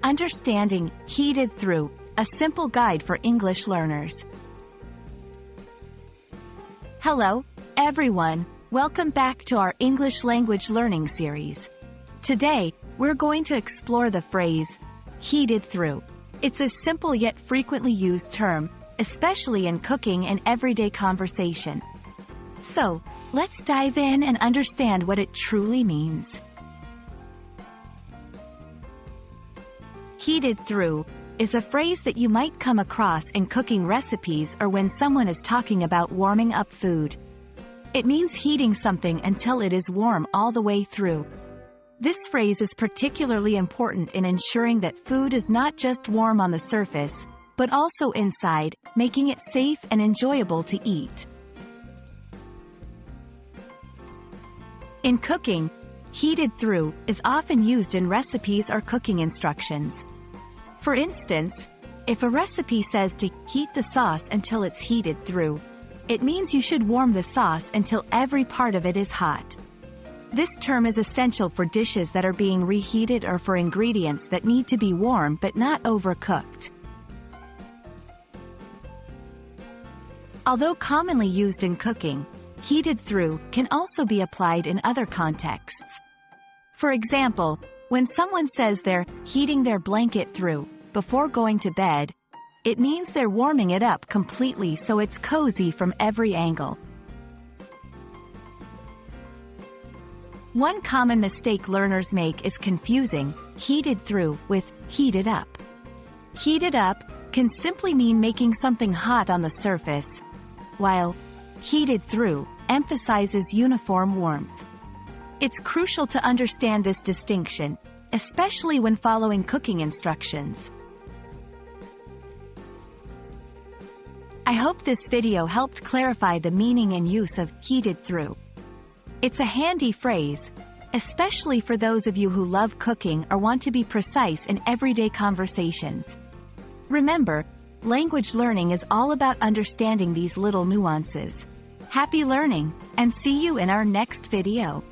Understanding heated through, a simple guide for English learners. Hello, everyone. Welcome back to our English language learning series. Today, we're going to explore the phrase, heated through. It's a simple yet frequently used term, especially in cooking and everyday conversation. So, let's dive in and understand what it truly means. Heated through is a phrase that you might come across in cooking recipes or when someone is talking about warming up food. It means heating something until it is warm all the way through. This phrase is particularly important in ensuring that food is not just warm on the surface, but also inside, making it safe and enjoyable to eat. In cooking, heated through is often used in recipes or cooking instructions. For instance, if a recipe says to heat the sauce until it's heated through, it means you should warm the sauce until every part of it is hot. This term is essential for dishes that are being reheated or for ingredients that need to be warm but not overcooked. Although commonly used in cooking, heated through can also be applied in other contexts. For example, when someone says they're heating their blanket through before going to bed, it means they're warming it up completely so it's cozy from every angle. One common mistake learners make is confusing heated through with heated up. Heated up can simply mean making something hot on the surface, while heated through emphasizes uniform warmth. It's crucial to understand this distinction, especially when following cooking instructions. I hope this video helped clarify the meaning and use of heated through. It's a handy phrase, especially for those of you who love cooking or want to be precise in everyday conversations. Remember, language learning is all about understanding these little nuances. Happy learning, and see you in our next video.